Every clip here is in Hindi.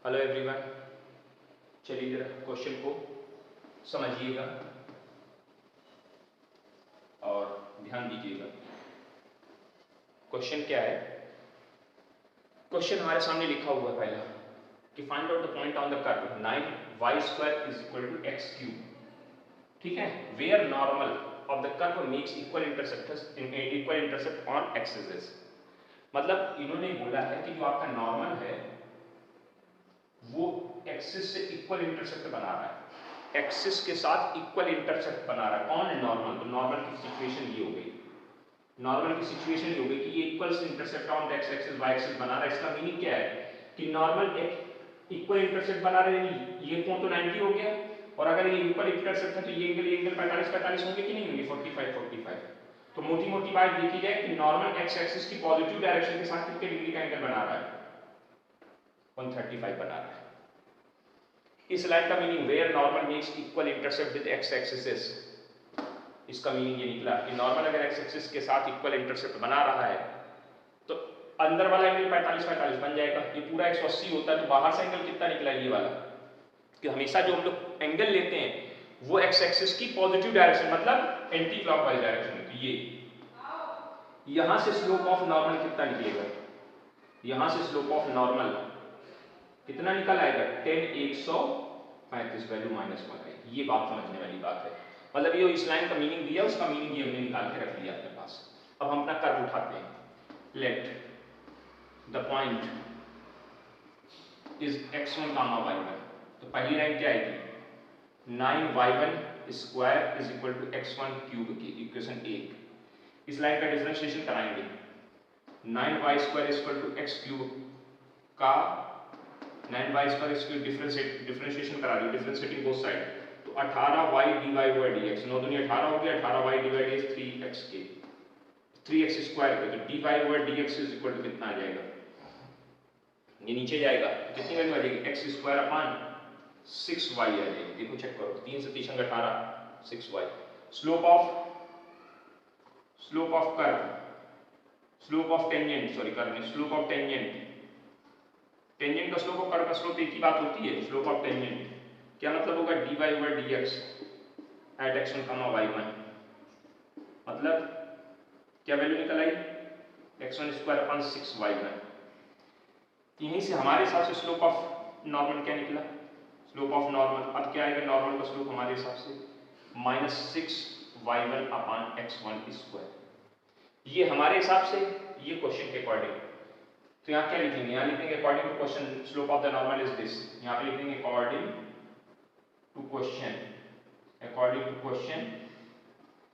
हेलो एवरीवन, चलिए जरा क्वेश्चन को समझिएगा और ध्यान दीजिएगा। क्वेश्चन क्या है? क्वेश्चन हमारे सामने लिखा हुआ है पहला कि find out the point on the curve 9y² = x³ ठीक है, where normal of the curve makes equal intercept on axis. मतलब इन्होंने बोला है कि जो आपका नॉर्मल है वो एक्सिस से इक्वल इंटरसेप्ट बना रहा है, एक्सिस के साथ इक्वल इंटरसेप्ट बना रहा है। कौन है नॉर्मल? तो नॉर्मल की सिचुएशन ये हो गई, नॉर्मल की सिचुएशन ये हो गई कि ये equal intercept on x axis y axis बना रहा है। इसका मीनिंग क्या है कि नॉर्मल एक इक्वल इंटरसेप्ट बना रहे हैं। ये कोण तो 90 हो गया, और अगर ये इक्वल इंटरसेप्ट है तो ये एंगल 45 होंगे कि नहीं होंगे? 45। तो मोटी मोटी बात देखी जाए कि नॉर्मल एक्स एक्सिस की पॉजिटिव डायरेक्शन के साथ कितने डिग्री का एंगल बना रहा है? 135 बना रहा है। इस लाइन का meaning where normal makes equal intercept with x axis, इसका मीनिंग ये निकला कि नॉर्मल अगर एक्स एक्सिस के साथ इक्वल इंटरसेप्ट बना रहा है तो अंदर वाला एंगल 45 बन जाएगा। ये पूरा 180 होता है तो बाहर से एंगल कितना निकला? ये वाला। कि हमेशा जो हम लोग एंगल लेते हैं वो एक्स एक्सिस की पॉजिटिव डायरेक्शन मतलब एंटी क्लॉकवाइज डायरेक्शन होती है। ये यहां से स्लोप ऑफ नॉर्मल कितना निकलेगा? यहां से स्लोप ऑफ नॉर्मल कितना निकल आएगा? 10 135 वैल्यू -1 है। ये बात समझने वाली बात है। मतलब ये इस लाइन का मीनिंग दिया, उसका मीनिंग ये हमने निकाल के रख लिया अपने पास। अब हम अपना कर्व उठाते हैं। Let the point is x1, y1। तो पहली लाइन क्या आएगी? 9y1² = x1³ की इक्वेशन 1। इस लाइन का डिफरेंशिएशन कराएंगे। 9y² = x³ का 9y² इसकी डिफरेंशिएशन करा दी, डिफरेंशिएटिंग बोथ साइड। तो 18y/dx 9 दूनी 18 हो गया, 18y/dx 3x के 3x² के। तो dy/dx = कितना आ जाएगा? ये नीचे जाएगा कितनी वैल्यू आ जाएगी? x² 6y आ जाएगी। देखो चेक करो, 3 से 3 18 6y। Slope of curve, slope of tangent, sorry curve नहीं, स्लोप ऑफ टेंजेंट। टेंजेंट का स्लोप और कर्व का स्लोप एक ही बात होती है। स्लोप ऑफ टेंजेंट क्या मतलब होगा? dy/dx eight x1, y1। मतलब क्या वैल्यू निकल आई? x1² 6y1। यहीं से हमारे हिसाब से स्लोप ऑफ नॉर्मल क्या निकला? स्लोप ऑफ नॉर्मल अब क्या आएगा? नॉर्मल का स्लोप हमारे हिसाब से -6y1 x1²। ये हमारे हिसाब से, ये क्वेश्चन के अकॉर्डिंग। तो यहाँ क्या लिखेंगे? यहाँ लिखेंगे according to question slope of the normal is this. यहाँ पे लिखेंगे according to question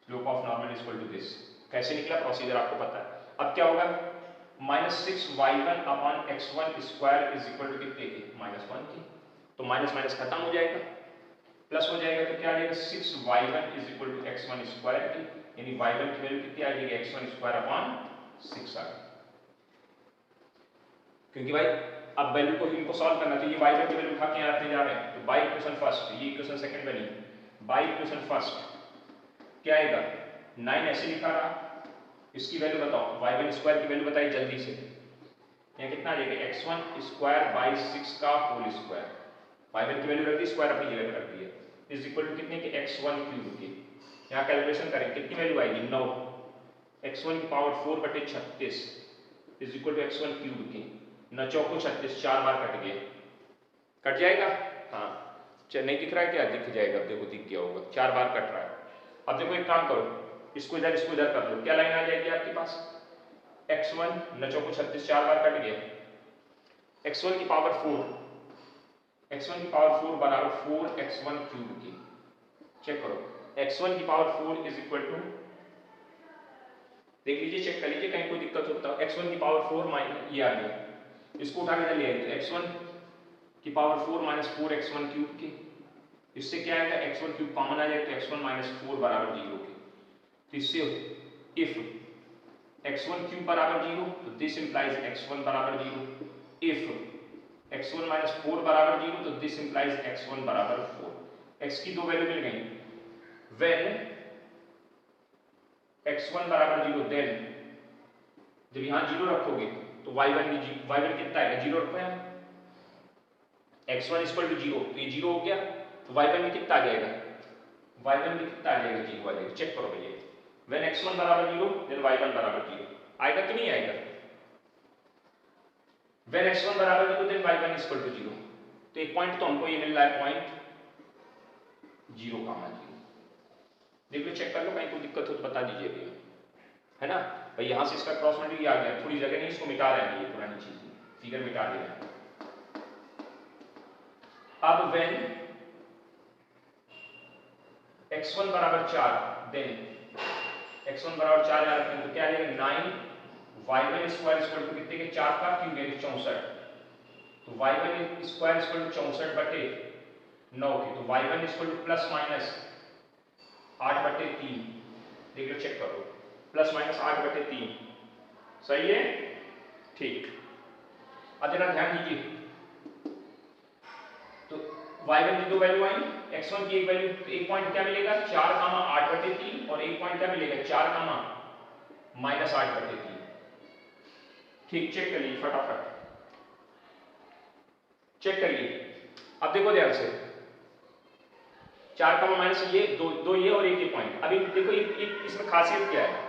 slope of normal is equal to this. कैसे निकला प्रोसीजर आपको पता है। अब क्या होगा? -6y1 x1² = कितने के? -1 के। तो माइनस माइनस खत्म हो जाएगा, प्लस हो जाएगा। तो क्या आ जाएगा? 6y1 = x1² की, यानी y1 की वैल्यू कितनी आ जाएगी? x1² 6 आ गई। क्योंकि भाई अब वैल्यू को इनको सॉल्व करना, तो ये y1 की वैल्यू उठा के यहाँ रखने जा रहे हैं। तो बाई इक्वेशन फर्स्ट, ये इक्वेशन सेकंड बनी। बाई इक्वेशन फर्स्ट क्या आएगा? 9 ऐसे लिखा रहा, इसकी वैल्यू बताओ, y1² की वैल्यू बताइए जल्दी से। यहाँ कितना आ जाएगा? x1² 6 का होल स्क्वायर। y1 की वैल्यू रख दी, स्क्वायर अपनी जगह पे रख दिया, इज इक्वल टू कितने के? x1³ के। यहाँ कैलकुलेशन करें कितनी वैल्यू आएगी? 9। x1 की power 4/36 is equal to x1³ के। 9 चौको 36, 4 बार कट गया, कट जाएगा। हाँ, नहीं दिख रहा है क्या? दिख जाएगा। अब देखो दिख गया होगा, 4 बार कट रहा है। अब देखो एक काम करो, इसको इधर कर लो। क्या लाइन आ जाएगी आपके पास? x1 9 चौको 36, 4 बार कट गया। x1 की पावर 4 बराबर 4x1³ की। चेक करो, x1 की पावर 4 इज इक्वल टू, देख लीजिए, चेक कर लीजिए कहीं कोई दिक्कत होता है। x1 की पावर 4 माइनस ये आ गया, इसको उठा के चलिए। तो x1 की पावर 4 - 4x1³ की, इससे क्या आएगा? x1³ कॉमन आ जाएगा, तो x1 - 4 बराबर 0 के। तो इससे इफ x1³ बराबर 0 तो दिस इंप्लाइज x1 बराबर 0। इफ x1 - 4 बराबर 0 तो दिस इंप्लाइज x1 बराबर 4। x की दो वैल्यू मिल गई। व्हेन x1 बराबर 0 देन जब यहाँ 0 रखोगे तो y1 कितना आएगा? 0 रखो यहाँ, x1 इक्वल टू 0, तो ये 0 हो गया, तो y1 में कितना आ जाएगा, y1 में कितना आ जाएगा, 0 आ जाएगा। चेक करो भैया, व्हेन x1 बराबर 0 देन y1 बराबर 0 आएगा कि नहीं आएगा, व्हेन x1 बराबर 0 देन y1 इक्वल टू 0। तो एक पॉइंट तो हमको ये मिल रहा है, पॉइंट 0, 0। देख लो, चेक कर लो, कहीं कोई दिक्कत हो तो बता दीजिए भैया, है ना भाई। यहां से इसका क्रॉस मल्टीप्लाई आ गया, थोड़ी जगह नहीं, इसको मिटा रहे हैं, ये पुरानी चीज फिगर मिटा दे रहे हैं। अब व्हेन x1 बराबर 4 देन x1 बराबर 4 याद रखें, तो क्या आएगा 9 y1 स्क्वायर इक्वल टू कितने के 4 का क्यूब यानी 64, तो y1 स्क्वायर इक्वल टू 64 बटे 9 के, तो y1 equal two plus minus 8 बटे 3, देख लो चेक करो, प्लस माइनस 8 बटे 3, सही है, ठीक। अब जरा ध्यान दीजिए, तो y1 की दो वैल्यू आई, x1 की एक वैल्यू, तो एक पॉइंट क्या मिलेगा 4, 8 बटे 3, और एक पॉइंट क्या मिलेगा 4, माइनस 8 बटे 3। ठीक, चेक करिए फटाफट, चेक करिए। अब देखो ध्यान से, 4 का माइनस ये दो ये और एक ये पॉइंट। अभी देखो इसमें खासियत क्या है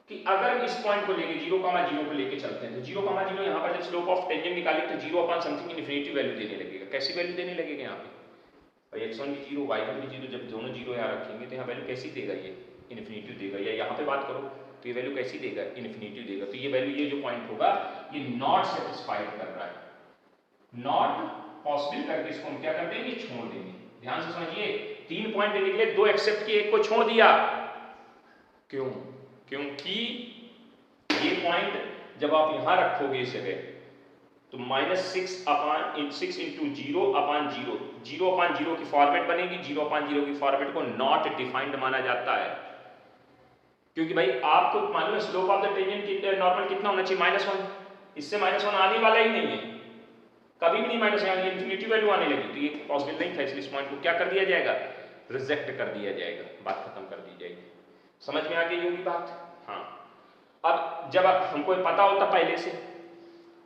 कि अगर इस पॉइंट को लेके 0,0 को लेके चलते हैं, तो 0,0 यहाँ पर जब स्लोप ऑफ टेंजेंट निकाले तो 0 अपॉन समथिंग इन्फिनिटी वैल्यू देने लगेगा। कैसी वैल्यू देने लगेगा यहाँ पे भाई, x1 भी 0 y1 भी 0, जब दोनों 0 यहाँ रखेंगे तो यहाँ वैल्यू कैसी देगा, ये इन्फिनिटी देगा। या यहाँ पे बात करो तो ये वैल्यू कैसी देगा, इन्फिनिटी देगा। तो ये वैल्यू, ये जो पॉइंट होगा ये नॉट सेटिस्फाइड कर रहा है, नॉट पॉसिबल करके इसको हम क्या कर देंगे, छोड़ देंगे। ध्यान से समझिए, 3 पॉइंट देने के लिए 2 एक्सेप्ट किए, एक को छोड़ दिया, क्यों, क्योंकि ये पॉइंट जब आप यहां रखोगे इस जगह तो -6 इंटू 0/0, 0/0 की फॉर्मेट बनेगी। 0/0 की फॉर्मेट को नॉट डिफाइंड माना जाता है, क्योंकि भाई आपको मालूम है slope of the tangent normal कितना होना चाहिए, -1। इससे -1 आने वाला ही नहीं है, कभी भी नहीं माइनस आएगा, इन्फिनिटी वैल्यू आने लगी, तो ये पॉसिबल नहीं था, इसलिए इस पॉइंट को क्या कर दिया जाएगा, रिजेक्ट कर दिया जाएगा, बात खत्म कर दी जाएगी। समझ में आ गई होगी बात। हाँ, अब जब हमको पता होता पहले से,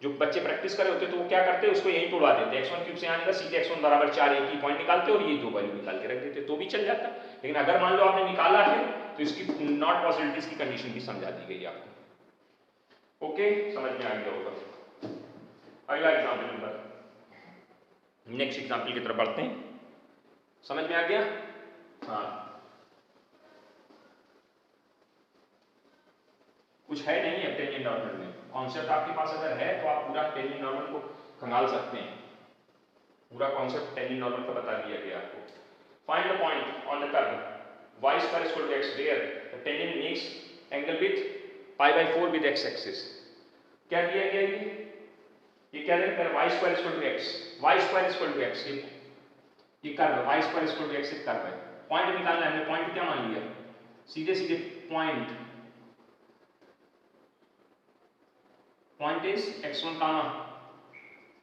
जो बच्चे प्रैक्टिस करे होते तो वो क्या करते, उसको यहीं तोड़वा देते, x1 क्यूब से आने का सीधे x1 बराबर 4 एक ही पॉइंट निकालते और ये दो वैल्यू निकाल के रख देते, तो भी चल जाता। लेकिन अगर मान लो आपने निकाला है तो इसकी नॉट पॉसिबिलिटीज की कंडीशन भी समझा दी गई आपको। ओके, समझ में आ गया होगा। अगला एग्जाम्पल नंबर, नेक्स्ट एग्जाम्पल की तरफ बढ़ते हैं। समझ में आ गया। हाँ, कुछ है नहीं है टेंजेंट नॉर्मल में, कॉन्सेप्ट आपके पास अगर है तो आप पूरा टेंजेंट नॉर्मल को खंगाल सकते हैं, पूरा कॉन्सेप्ट टेंजेंट नॉर्मल का बता दिया गया आपको। Find the point on the curve y square equal to x where the tangent makes angle with π/4 with x axis. क्या दिया गया, ये क्या दिया, curve y square equal to x, y square equal to x, ये curve y square equal to x एक कर्व है। पॉइंट निकालना है, हमने पॉइंट क्या मान लिया, सीधे सीधे पॉइंट इज x1,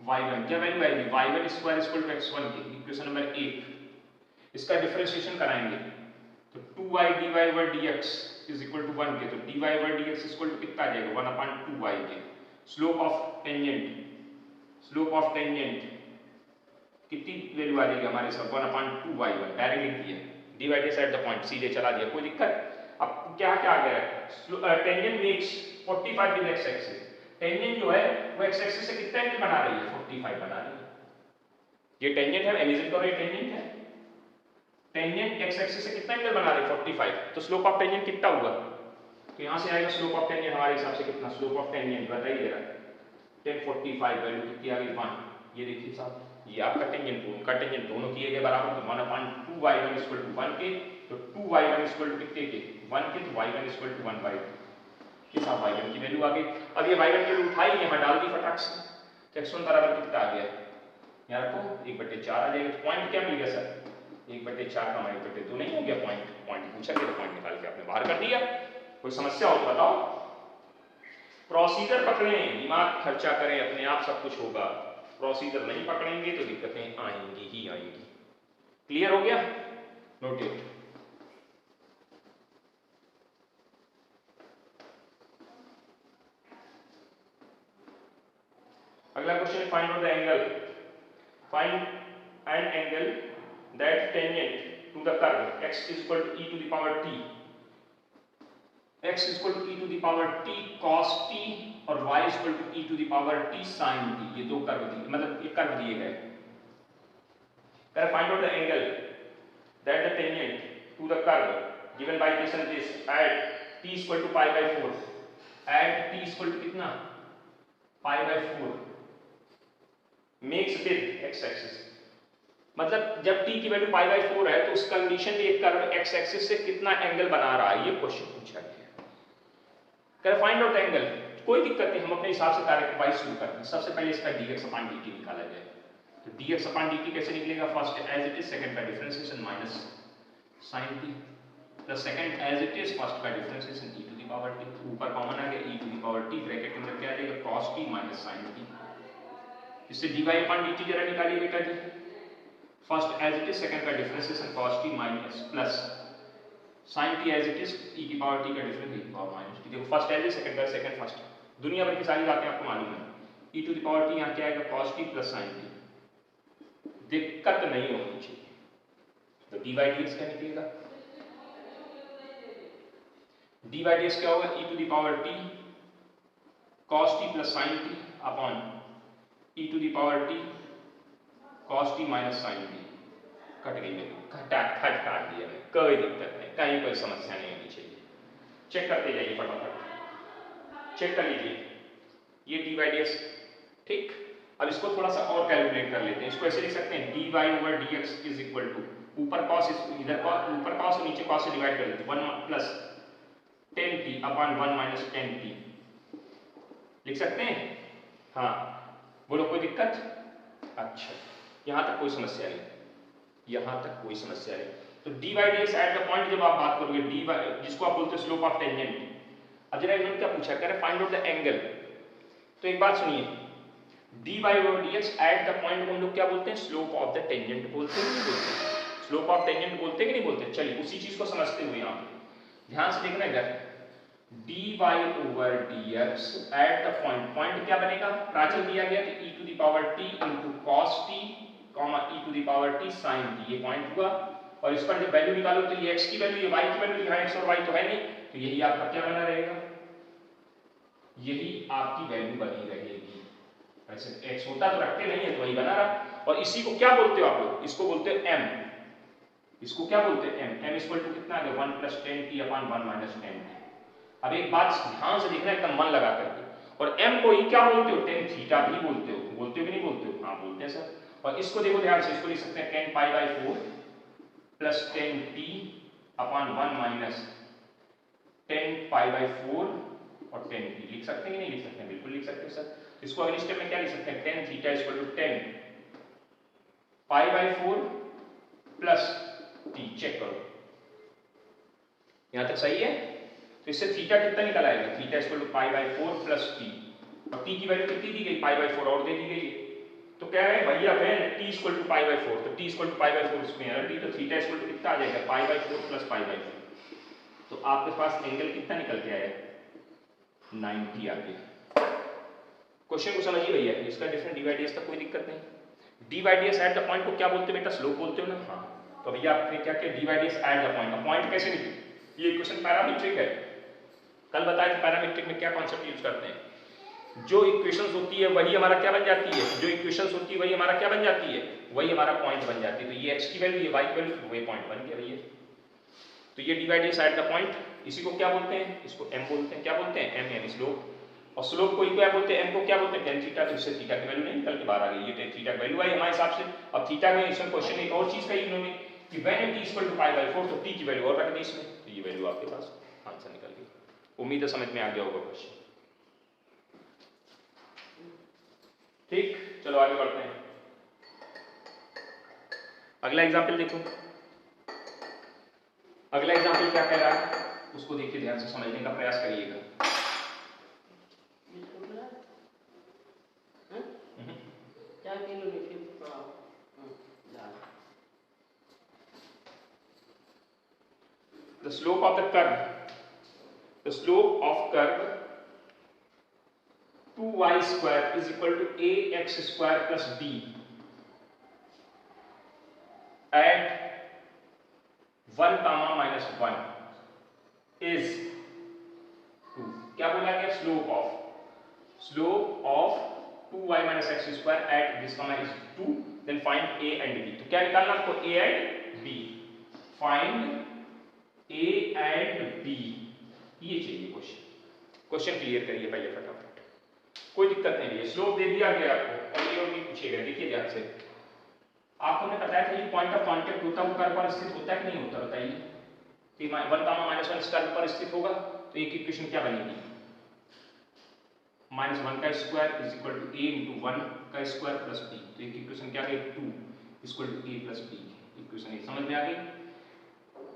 y1, क्या वैल्यू आएगी, y1 square equal to x1 की, इक्वेशन नंबर 1। इसका डिफरेंशिएशन कराएंगे तो 2y dy/dx is equal to 1 के, तो dy/dx इक्वल टू कितना आ जाएगा, 1/2y के। स्लोप ऑफ टेंजेंट कितनी वैल्यू आ जाएगी हमारे साथ, 1/2y1, डायरेक्ट लिख दिया, डिवाइडेड एट द पॉइंट, सीधे चला दिया, कोई दिक्कत। अब क्या क्या आ गया, tangent makes 45 with x axis, tangent जो है वो x एक्सिस से कितना एंगल बना रही है, 45 बना रही है। ये टेंजेंट है, इमेजिन करो ये टेंजेंट है, टेंजेंट x एक्सिस से कितना एंगल बना रही है, 45, तो स्लोप ऑफ टेंजेंट कितना हुआ, तो यहां से आएगा स्लोप ऑफ टेंजेंट हमारे हिसाब से कितना, स्लोप ऑफ टेंजेंट बताइए जरा, 1045 वैल्यू कितनी आ गई, 1। ये देखिए साहब, ये आपका टेंजेंट, उनका टेंजेंट, दोनों किए गए बराबर, तो 1/2y1 इक्वल टू 1 के, तो 2y1 इक्वल टू कितने के, 1 के, तो y1 इक्वल टू 1/2 के साथ y1 की वैल्यू आ गई। अब ये y1 की वैल्यू उठाई, यहां डाल दी फटाक से, तो x1 बराबर कितना आ गया, यहां रखो 1/4 आ जाएगा। पॉइंट क्या मिल गया सर, 1/4 का 1/2 नहीं हो गया, पॉइंट पूछा गया तो पॉइंट निकाल के आपने बाहर कर दिया। कोई समस्या हो तो बताओ, प्रोसीजर पकड़ें, दिमाग खर्चा करें, अपने आप सब कुछ होगा। प्रोसीजर नहीं पकड़ेंगे तो दिक्कतें आएंगी ही आएंगी। क्लियर हो गया, नोट इट। अगला question, find out the angle find an angle that tangent to the curve x is equal to e to the power t, x is equal to e to the power t cos t और y is equal to e to the power t sin t। ये दो कर्व दिए, मतलब ये कर्व दिए गए। करें find out the angle that the tangent to the curve given by equation this at t is equal to pi by 4, at t is equal to कितना pi by 4 makes with x axis, मतलब जब t की वैल्यू पाई बाई 4 है तो उस कंडीशन में एक कर्व x एक्सिस से कितना एंगल बना रहा है, ये क्वेश्चन पूछा गया। कर फाइंड आउट एंगल, कोई दिक्कत नहीं, हम अपने हिसाब से कार्य शुरू करते हैं। सबसे पहले इसका dx अपॉन dt निकाला जाए। तो dx अपॉन dt कैसे निकलेगा? First as it is, second का differentiation minus sin t, plus second as it is, first का differentiation e to the power t, ऊपर कॉमन आ गया e to the power t, bracket के अंदर क्या आ जाएगा cos t minus sin t। इससे dy अपॉन dt जरा निकालिए बेटा जी। First as it is, second का differentiation cos t minus plus sin t as it is, e की पावर t का डिफरेंस e की पावर माइनस t। देखो फर्स्ट एज इट, सेकंड का सेकंड फर्स्ट, दुनिया भर की सारी बातें आपको मालूम है। e to the power t यहां क्या आएगा cos t plus sin t, दिक्कत नहीं होनी चाहिए। तो dy dx क्या निकलेगा? dy dx क्या होगा? e to the power t cos t plus sin t upon e to the power t cos t minus sin t। कट गई मेरी, काट दिया मैं, कोई दिक्कत नहीं, कहीं कोई समस्या नहीं होनी चाहिए। चेक करते जाइए फटाफट, चेक कर लीजिए ये dy dx, ठीक। अब इसको थोड़ा सा और कैलकुलेट कर लेते हैं। इसको ऐसे लिख सकते हैं dy over dx is equal to, ऊपर cos, इधर ऊपर cos और नीचे cos से डिवाइड कर लेते हैं, 1 plus 10t upon 1 minus 10t, लिख सकते हैं? हाँ, बोलो कोई दिक्कत? अच्छा, यहां तक कोई समस्या नहीं, यहां तक कोई समस्या नहीं। तो dy dx at the point, जब आप बात करोगे dy, जिसको आप बोलते हो स्लोप ऑफ टेंजेंट। अब जरा इन्होंने क्या पूछा, कह रहे फाइंड आउट द एंगल। तो एक बात सुनिए, dy over dx at the point को हम लोग क्या बोलते हैं? स्लोप ऑफ द टेंजेंट बोलते हैं, नहीं बोलते? स्लोप ऑफ टेंजेंट बोलते हैं कि नहीं बोलते? चलिए उसी चीज को समझते हुए यहां ध्यान से देखना इधर, dy over dx at the point, point क्या बनेगा? प्राचल दिया गया तो e to the power t into cos t e to the power t sin t, ये पॉइंट हुआ। और इस पर जब वैल्यू निकालो तो ये x की वैल्यू, ये y की वैल्यू, यहाँ x और y तो है नहीं, तो यही आपका क्या बना रहेगा? यही आपकी वैल्यू बनी रहेगी। ऐसे x होता तो रखते नहीं है, तो वही बना रहा। और इसी को क्या बोलते हो आप लोग? इसको बोलते हो m, इसको क्या बोलते हैं? m इक्वल टू कितना है? 1 plus 10t upon 1 minus 10t। अब एक बात ध्यान से देखना, एकदम मन लगा करके, और m को ही क्या बोलते हो? tan थीटा भी बोलते हो कि नहीं बोलते हो? हाँ बोलते हैं सर। और इसको देखो ध्यान से, इसको लिख सकते हैं tan pi by 4 plus 10t upon 1 minus 10 pi by 4 और 10t, लिख सकते हैं कि नहीं लिख सकते हैं? बिल्कुल लिख सकते हैं सर। इसको अगले स्टेप में क्या लिख सकते हैं? tan theta equal to 10 pi by 4 plus t, check करो यहां तक सही है? तो इससे थीटा कितना निकल आएगा? Theta equal to pi by 4 plus t, और t की वैल्यू कितनी दी गई? पाई बाई 4 और दे दी गई। तो क्या है भैया when t equal to pi by 4, तो t equal to pi by 4 इसमें है, तो थीटा इक्वल टू कितना आ जाएगा? पाई बाई 4 प्लस पाई बाई 4। तो आपके पास एंगल कितना निकल के आया? 90 आ गया। क्वेश्चन को समझिए भैया, इसका डिफरेंट dy dx का कोई दिक्कत नहीं। dy dx at the point को क्या बोलते हैं बेटा? स्लोप बोलते हो ना? हाँ, तो भैया आपने क्या किया? dy dx at the point, point कैसे निकले? ये इक्वेशन पैरामीट्रिक है, कल बताया था पैरामीट्रिक में क्या कॉन्सेप्ट यूज करते हैं। जो इक्वेशंस होती है वही हमारा क्या बन जाती है? जो इक्वेशंस होती है वही हमारा क्या बन जाती है? वही हमारा पॉइंट बन जाती है। तो ये x की वैल्यू, ये y की वैल्यू, वही पॉइंट बन गया भैया। तो ये dy dx at the point, इसी को क्या बोलते हैं? इसको m बोलते हैं। क्या बोलते हैं? m slope. और स्लोप को क्या बोलते हैं? m को क्या बोलते हैं? tan theta. तो इससे थीटा की वैल्यू नहीं निकल के बाहर आ गई, ये tan थीटा की वैल्यू आई हमारे हिसाब से। अब थीटा में इसमें क्वेश्चन एक और चीज कही इन्होंने कि when t equal to pi by 4, तो t की वैल्यू और रख दी इसमें, तो ये वैल्यू आपके पास आंसर निकल गई। उम्मीद है समझ में आ गया होगा क्वेश्चन, ठीक। चलो आगे बढ़ते हैं, अगला एग्जाम्पल देखो। अगला एग्जाम्पल क्या कह रहा है उसको देखिए, ध्यान से समझने का प्रयास करिएगा। The slope of the curve, the slope of curve 2y square is equal to ax square plus b at 1 comma minus 1 is 2. क्या बोला गया? Slope of 2y minus x square at this comma is 2. Then find a and b. तो क्या निकालना आपको? a and b. Find a and b. ये चाहिए क्वेश्चन क्लियर करिए पहले फटाफट, कोई दिक्कत नहीं है। स्लोप दे दिया गया आपको और ये भी पूछेगा। देखिए ध्यान से, आपको ने बताया था ये पॉइंट ऑफ कांटेक्ट होता है कर्व पर स्थित होता है कि नहीं होता? बताइए कि 1 comma minus 1 कर्व पर स्थित होगा तो एक इक्वेशन क्या बनेगी? -1 का square is equal to a into 1 का स्क्वायर प्लस b। तो एक इक्वेशन क्या है? 2 equal to a plus b। Equation ये समझ में आ गई?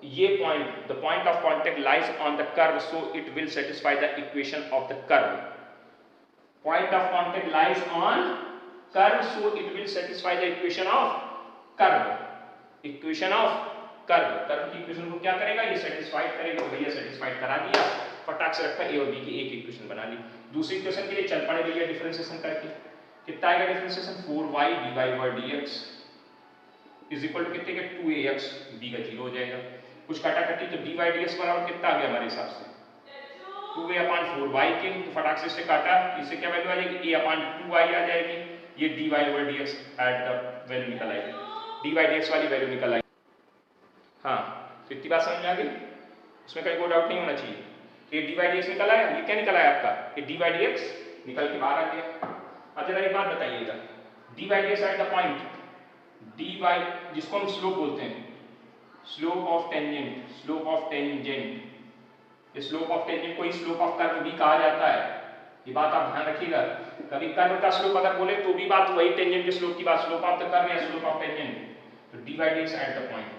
ये point, the point of contact lies on the curve so it will satisfy the equation of the curve. Point of contact lies on curve so it will satisfy the equation of curve. Equation of curve की इक्वेशन को क्या करेगा? ये सेटिस्फाइड करेगा। तो भैया सेटिस्फाइड करा दिया, फटाक से रखा a और b की एक इक्वेशन बना ली। दूसरी इक्वेशन के लिए चल पड़े भैया डिफरेंशिएशन करके। कितना आएगा differentiation? 4y dy/dx is equal to कितने के? 2ax, b का 0 हो जाएगा। कुछ काटाकटी तो dy/dx बराबर कितना आ गया हमारे हिसाब से? 2a/4y के। तो फटाक से इससे काटा, इससे क्या वैल्यू आ जाएगी? a/2y आ जाएगी। ये dy/dx एट द वैल्यू निकल आएगी, dy/dx वाली वैल्यू निकल आएगी। हाँ, तो इतनी बात समझ में आ गई, इसमें कोई डाउट नहीं होना चाहिए। ये dy/dx निकल आया। ये क्या निकल आया आपका? ये dy/dx निकल के बाहर आ गया। अब जरा एक बात बताइएगा, dy/dx eight the point dy, जिसको हम स्लोप बोलते हैं, slope of tangent, slope of tangent. Slope of tangent को ही स्लोप ऑफ कर्व भी कहा जाता है। ये बात आप ध्यान रखिएगा। कभी कर्व का स्लोप अगर बोले तो भी बात वही टेंजेंट के स्लोप की बात, स्लोप ऑफ द कर्व या स्लोप ऑफ टेंजेंट। तो dy/dx eight the point,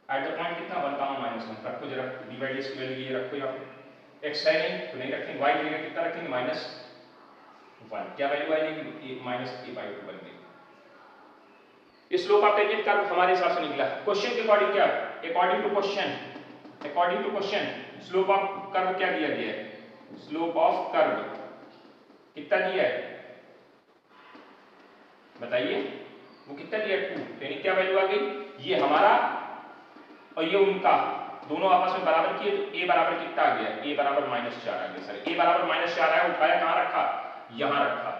eight the point कितना? 1 comma minus 1 रखो जरा। dy/dx की वैल्यू ये रखो यहाँ पे। x है नहीं तो नहीं रखेंगे, y जगह कितना रखेंगे? -1। क्या वैल्यू आएगी? -a/2 बन गई। इस स्लोप ऑफ टेंजेंट कर्व हमारे हिसाब से निकला। क्वेश्चन के अकॉर्डिंग क्या? According to question slope of curve क्या दिया गया है? स्लोप ऑफ कर्व कितना दिया है बताइए? वो कितना दिया है? 2। यानी क्या वैल्यू आ गई? ये हमारा और ये उनका, दोनों आपस में बराबर किए तो a बराबर कितना आ गया? a बराबर -4 आ गया। सर a बराबर -4 आया, उठाया कहाँ रखा? यहाँ रखा।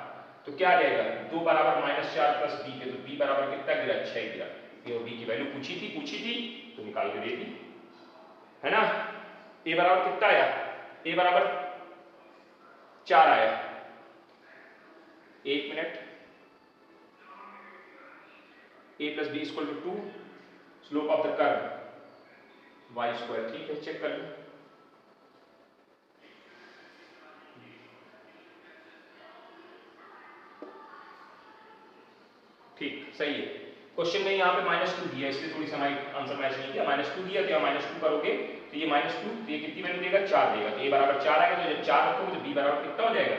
तो क्या आ जाएगा? 2 बराबर -4 प्लस b के, तो b बराबर कितना गिरा? 6 गिरा। a और b की वैल्यू पूछी थी तो निकाल के दे दी, है ना? a बराबर कितना आया? a बराबर 4 आया। एक minute, a plus b equal to 2, slope of the curve y²। ठीक है, चेक कर लो। ठीक, सही है। क्वेश्चन में यहाँ पे -2 दिया, इसलिए थोड़ी सी हमारी आंसर मैच नहीं किया। -2 दिया तो -2 करोगे तो ये -2, तो ये कितनी वैल्यू देगा? 4 देगा। तो a बराबर 4 आएगा, तो जब 4 रखोगे तो b बराबर कितना हो जाएगा?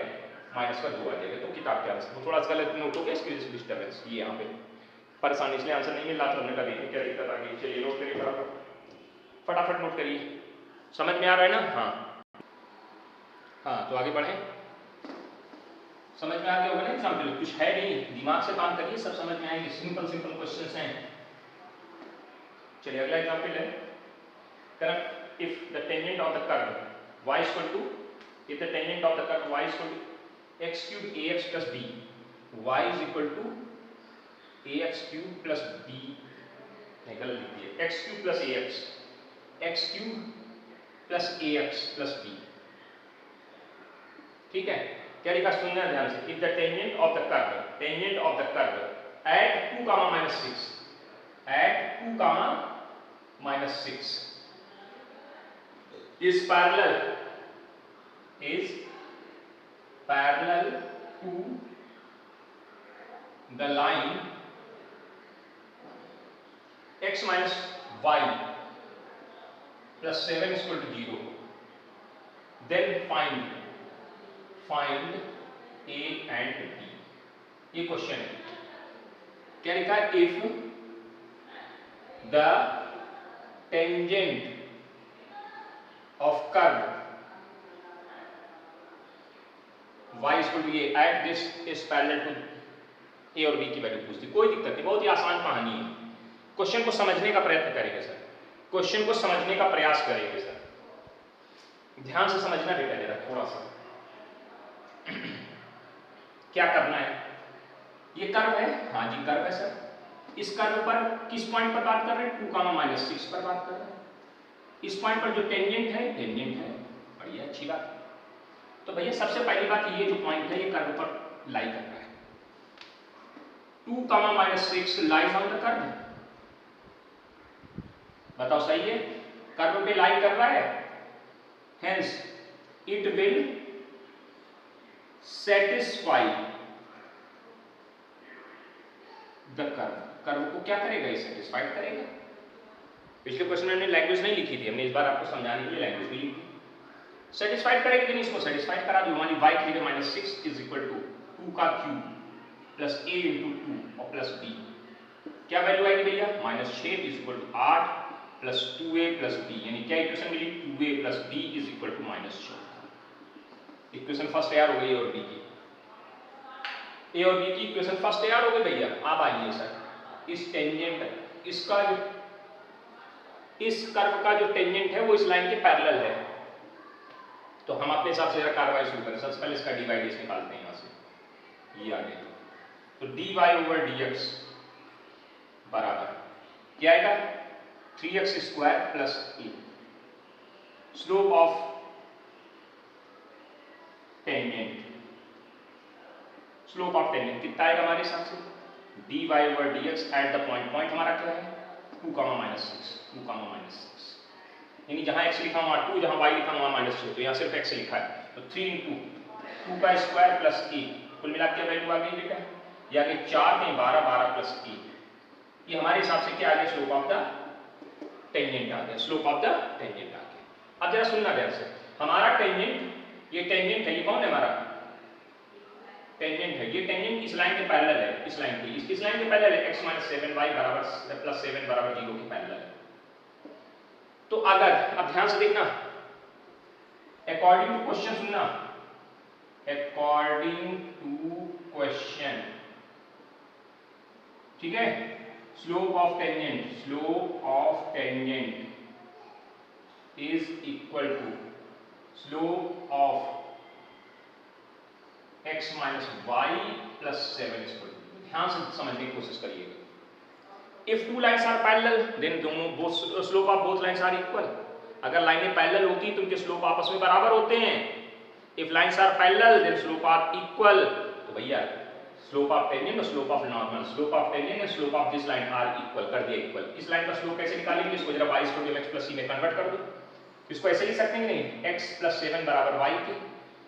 -2 आ जाएगा। तो किताब के आंसर थोड़ा सा गलत नोट हो गया, इसकी वजह से डिस्टर्बेंस ये यहाँ पे परेशानी, इसलिए आंसर नहीं मिल रहा। तो हमने कहा देखिए क्या दिक्कत आ गई। चलिए नोट करिए फटाफट नोट करिए। समझ में आ रहा है ना? हाँ, तो आगे बढ़े। समझ में आ गया होगा ना एग्जाम्पल? कुछ है नहीं, दिमाग से काम करिए, सब समझ में आएंगे। सिंपल क्वेश्चंस हैं। चलिए अगला एग्जाम्पल है, correct if the tangent of the curve y equal to, if the tangent of the curve y equal to x³ ax plus b, y is equal to ax³ plus b, नहीं गलत लिख दिया, x³ plus ax, x³ plus ax plus b। ठीक है, क्या लिखा? सुनना ध्यान से। If the tangent of the curve at 2 comma -6, at 2 comma -6 is parallel to the line x minus y plus 7 is equal to 0, then find a and b। ये क्वेश्चन है। क्या लिखा है? If the tangent of curve y equal to A at this is parallel to A और बी की वैल्यू पूछती। कोई दिक्कत नहीं, बहुत ही आसान कहानी है। क्वेश्चन को समझने का प्रयत्न करेंगे सर, क्वेश्चन को समझने का प्रयास करेंगे सर, ध्यान से समझना बेटा जरा थोड़ा सा। क्या करना है, ये कर्व है, हाँ जी कर्व है सर। इस कर्व पर किस पॉइंट पर बात कर रहे हैं, 2, -6 पर बात कर रहे हैं। इस पॉइंट पर जो टेंजेंट है, टेंजेंट है, बढ़िया अच्छी बात। तो भैया सबसे पहली बात, ये जो पॉइंट है ये कर्व पर लाई कर रहा है। 2, -6 लाइज ऑन द कर्व, बताओ सही है, कर्व पे लाई कर रहा है, hence it will satisfy the curve. Curve को क्या करेगा, ये सेटिस्फाइड करेगा। पिछले क्वेश्चन में हमने लैंग्वेज नहीं लिखी थी, हमने इस बार आपको समझाने के लिए लैंग्वेज भी लिखी। सेटिस्फाइड करेगा कि नहीं, इसको सेटिस्फाइड करा दो। मान ली y की जगह -6 इज इक्वल टू 2 का क्यूब प्लस a इंटू 2 और प्लस b। क्या वैल्यू आएगी भैया, -6 is equal to 8 plus 2a plus b, यानी क्या इक्वेशन मिली, 2a plus b is equal to -14। Equation first तैयार हो गई और b की, a और b की इक्वेशन फर्स्ट तैयार हो गई भैया। अब आइए सर, इस टेंजेंट, इसका जो इस कर्व का जो टेंजेंट है वो इस लाइन के पैरेलल है। तो हम अपने हिसाब से कार्रवाई शुरू करें। सबसे पहले इसका डिवाइडेशन निकालते हैं, यहाँ से ये आ गया। तो dy/dx बराबर क्या आएगा, 3x² plus a। Slope of tangent, slope of tangent कितना आएगा हमारे हिसाब से, dy/dx eight the point, point हमारा क्या है 2, -6, 2, -6, यानी जहां x लिखा हुआ 2, जहां y लिखा हुआ -6, तो यहां सिर्फ x लिखा है। तो 3 × 2 का स्क्वायर प्लस a, कुल मिला के वैल्यू आ गई बेटा, या कि 4 में 12, 12 प्लस a। ये हमारे हिसाब से क्या आ गया, स्लोप ऑफ द टेंजेंट आ गया, स्लोप ऑफ द टेंजेंट आ गया। अब जरा सुनना ध्यान से, हमारा टेंजेंट, ये टेंजेंट है, ये कौन है हमारा टेंजेंट है, ये टेंजेंट इस लाइन के पैरेलल है, इस लाइन के, इस लाइन के पैरेलल है, x - 7y बराबर प्लस 7 बराबर 0 के पैरेलल है। तो अगर, अब ध्यान से देखना, अकॉर्डिंग टू क्वेश्चन सुनना, अकॉर्डिंग टू क्वेश्चन, ठीक है, slope of tangent, slope of tangent is equal to slope of x - y plus 7 is equal to. ध्यान से समझने की कोशिश करिएगा। If two lines are parallel, then दोनों both slope of both lines are equal। अगर लाइनें पैरेलल होती तो उनके स्लोप आपस में बराबर होते हैं। If lines are parallel, then slope are equal। तो भैया स्लोप ऑफ टेंजेंट और slope of normal, slope of tangent and slope of this line are equal, कर दिया इक्वल। इस लाइन का स्लोप कैसे निकालेंगे, इसको जरा y को mx प्लस c में कन्वर्ट कर दो। इसको ऐसे लिख सकते हैं नहीं, x प्लस 7 बराबर y के,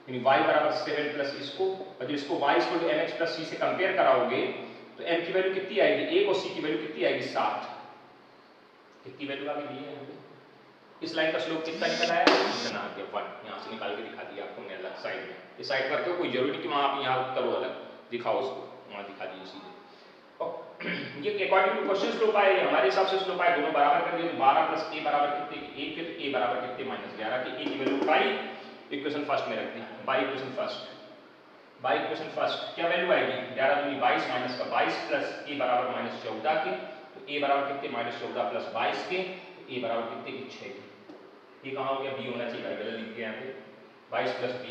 यानी y बराबर 7 प्लस इसको, और जब इसको y को mx प्लस c से कंपेयर कराओगे तो m की वैल्यू कितनी आएगी, a और c की वैल्यू कितनी आएगी, 7। कितनी वैल्यू आ गई है यहाँ पे, इस लाइन का स्लोप कितना निकल आया, इतना आ गया 1। यहाँ से निकाल के दिखा दिया आपको मैंने अलग साइड में, इस साइड करके कोई जरूरी नहीं कि वहाँ आप यहाँ करो अलग, दिखाओ उसको, वहाँ दिखा दीजिए सीधे। ये अकॉर्डिंग टू क्वेश्चन स्लोप आए, हमारे हिसाब से स्लोप आए, दोनों बराबर कर दिए। 12 प्लस a बराबर कितने, 1 के, तो a बराबर कितने, -11 की। a की वैल्यू उठाई, इक्वेशन फर्स्ट में रख दी, by equation first, by equation first क्या वैल्यू आएगी, 11 दूनी 22 माइनस का 22 प्लस a बराबर -14 के, तो a बराबर कितने, -14 प्लस 22 के, तो a बराबर कितने की, 6 के। ये कहाँ हो गया, b होना चाहिए, गलत लिख दिया यहाँ पे, 22 plus b,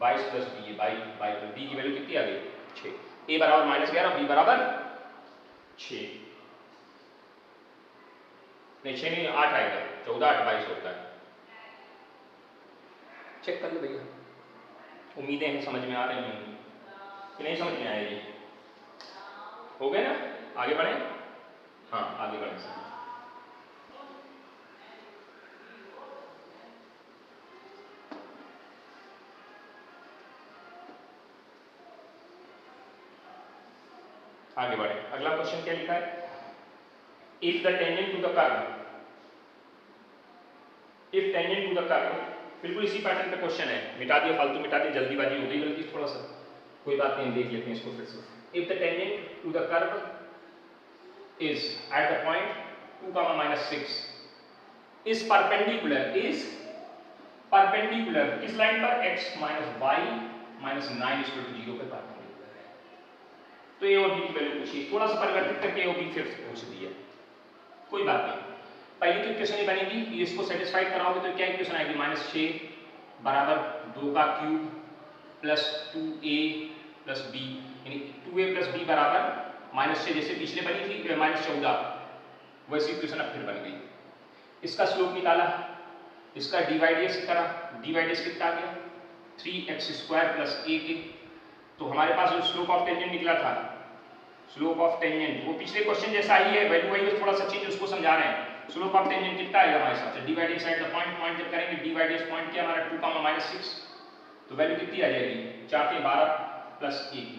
22 plus b, by plus b की वैल्यू कितनी आ गई, 6। a बराबर -11, b बराबर 6, नहीं 6 नहीं 8 आएगा, 14 8 22 होता है। चेक कर लो भैया, उम्मीदें हैं समझ में आ रही होंगी कि नहीं समझ में आएगी, हो गए ना, आगे बढ़े, हाँ आगे बढ़े सर। आगे बढ़े, अगला क्वेश्चन क्या लिखा है, if the tangent to the curve, if tangent to the curve, बिल्कुल इसी पैटर्न पे क्वेश्चन है, मिटा दिया फालतू, मिटा दिया, जल्दीबाजी हो गई गलती थोड़ा सा, कोई बात नहीं, देख लेते हैं इसको फिर से। If the tangent to the curve is at the point 2, -6 is perpendicular, is perpendicular किस लाइन पर, x - y - 9 = 0 पे परपेंडिकुलर है। तो ए और बी की वैल्यू पूछी, थोड़ा सा परिवर्तित करके ए और बी फिर पूछ दिया, कोई बात नहीं। पहली तो इक्वेशन बनेगी, इसको सेटिस्फाइड कराओगे तो क्या इक्वेशन आएगी, -6 बराबर 2 का cube plus 2a plus b, यानी 2a प्लस b बराबर -6, जैसे पिछले बनी थी -14, वैसी इक्वेशन अब फिर बन गई। इसका स्लोप निकाला, इसका डिवाइडेड करा, डिवाइडेड कितना आ गया 3x² प्लस a के। तो हमारे पास जो स्लोप ऑफ टेंजेंट निकला था, स्लोप ऑफ टेंजेंट वो पिछले क्वेश्चन जैसा ही है, वैल्यू वही है, थोड़ा सा चेंज उसको समझा रहे हैं। स्लोप ऑफ टेंजेंट कितना आएगा हमारे हिसाब से, divided side the point, point जब करेंगे डिवाइडेड पॉइंट क्या हमारा 2, -6, तो वैल्यू कितनी आ जाएगी 4 के 12 प्लस 1,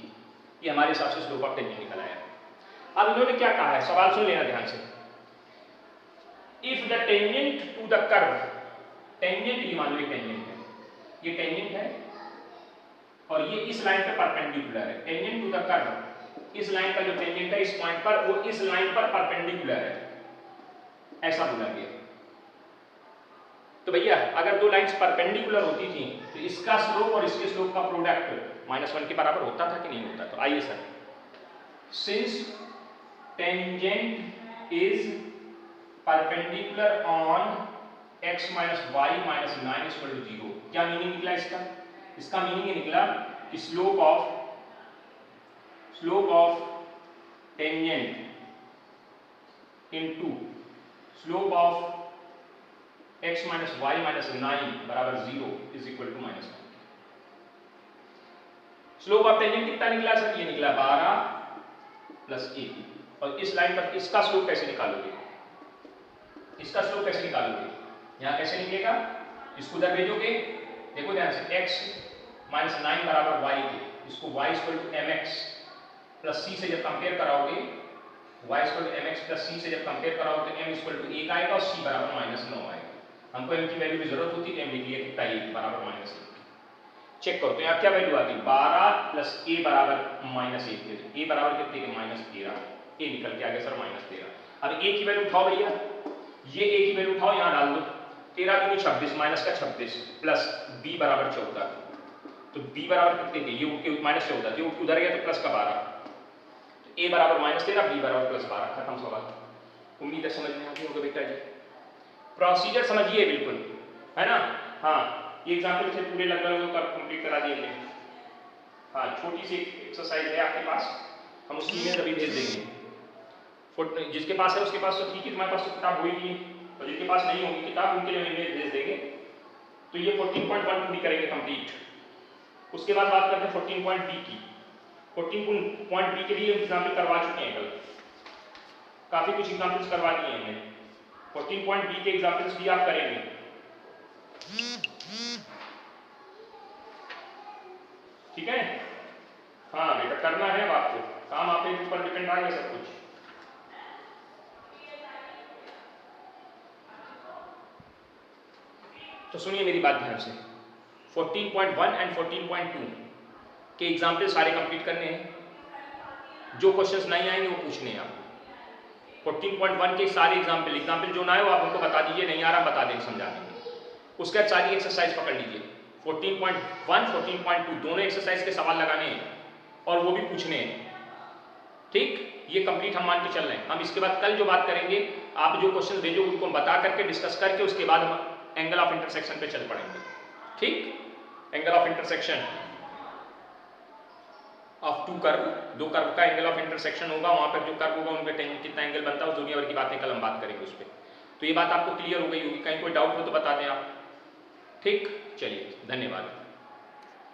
ये हमारे हिसाब से स्लोप ऑफ टेंजेंट निकल आया। अब इन्होंने क्या कहा है, सवाल सुन लेना ध्यान से। If the tangent to the curve, tangent ये मान लो टेंजेंट है, ये टेंजेंट है और ये इस लाइन पे परपेंडिकुलर है, टेंजेंट टू द कर्व, इस लाइन का जो टेंजेंट है इस पॉइंट पर वो इस लाइन पर परपेंडिकुलर है, ऐसा बोला गया। तो भैया अगर दो लाइंस परपेंडिकुलर होती थी तो इसका स्लोप और इसके स्लोप का प्रोडक्ट -1 के बराबर होता था कि नहीं होता। तो आइए sir, since tangent is perpendicular on x minus y minus 9 equal to 0, क्या मीनिंग निकला इसका, इसका मीनिंग ये निकला कि slope of tangent into slope of x minus y minus 9 बराबर 0 is equal to -1। Slope of tangent कितना निकला सर, ये निकला 12 प्लस 1। और इस लाइन पर इसका स्लोप कैसे निकालोगे, इसका स्लोप कैसे निकालोगे, यहाँ कैसे निकलेगा, इसको उधर भेजोगे, देखो ध्यान से x माइनस 9 बराबर y के, इसको y equal to mx plus c से जब कंपेयर कराओगे, y equal to mx plus c से जब कंपेयर कराओगे तो m इक्वल टू 1 आएगा और c बराबर -9 आएगा। हमको m की वैल्यू की जरूरत होती है, m लिख लिया कितना 1 बराबर -1। चेक करो तो यहाँ क्या वैल्यू आ गई 12 प्लस a बराबर -1, a बराबर कितने के -13, a निकल के आ गया सर -13। अब a की वैल्यू उठाओ भैया, ये a की वैल्यू उठाओ, यहाँ डाल दो, 13 दूनी 26 माइनस का 26 प्लस b बराबर 14, तो b बराबर कितने के, ये उठ -14, ये उधर गया तो प्लस का 12, तो a बराबर -13, b बराबर +12, खत्म सवाल। उम्मीद है समझ में आ गई होगा बेटा जी। प्रोसीजर समझिए बिल्कुल, है ना। हाँ ये एग्जाम्पल से पूरे लगभग कंप्लीट करा दिए हमने। हाँ छोटी सी एक्सरसाइज है आपके पास, हम उसकी इमेज अभी भेज देंगे। जिसके पास है उसके पास तो ठीक है, तुम्हारे पास तो किताब होगी, और जिनके पास नहीं होगी किताब उनके लिए इमेज भेज देंगे। तो ये 14.1 भी करेंगे कंप्लीट। उसके बाद बात करते हैं 14.b की। 14.b के लिए एग्जाम्पल करवा चुके हैं कल, काफी कुछ एग्जाम्पल्स करवा दिए हैं हमने। 14.b के एग्जाम्पल्स भी आप करेंगे। ठीक है, हाँ बेटा करना है अब आपको, काम आप एक ऊपर डिपेंड आएगा सब कुछ। तो सुनिए मेरी बात ध्यान से, 14.1 एंड 14.2 के एग्जाम्पल सारे कंप्लीट करने हैं। जो क्वेश्चंस नहीं आएंगे वो पूछने हैं आपको। 14.1 के सारे एग्जाम्पल जो ना आए वो आप उनको बता दीजिए, नहीं आ रहा बता देंगे, समझा देंगे। उसके बाद सारी एक्सरसाइज पकड़ लीजिए, 14.1 14.2 दोनों एक्सरसाइज के सवाल लगाने हैं और वो भी पूछने हैं। ठीक, ये कंप्लीट हम मान के चल रहे हैं। हम इसके बाद कल जो बात करेंगे, आप जो क्वेश्चन भेजो उनको बता करके डिस्कस करके उसके बाद हम एंगल ऑफ इंटरसेक्शन पे चल पड़ेंगे। ठीक, angle of intersection of two curve, दो कर्व का एंगल ऑफ इंटरसेक्शन होगा, वहां पर जो कर्व होगा उनका कितना एंगल बनता है, उस दुनिया भर की बातें कल हम बात करेंगे उस पर। तो ये बात आपको क्लियर हो गई होगी, कहीं कोई डाउट हो तो बता दें आप। ठीक, चलिए धन्यवाद।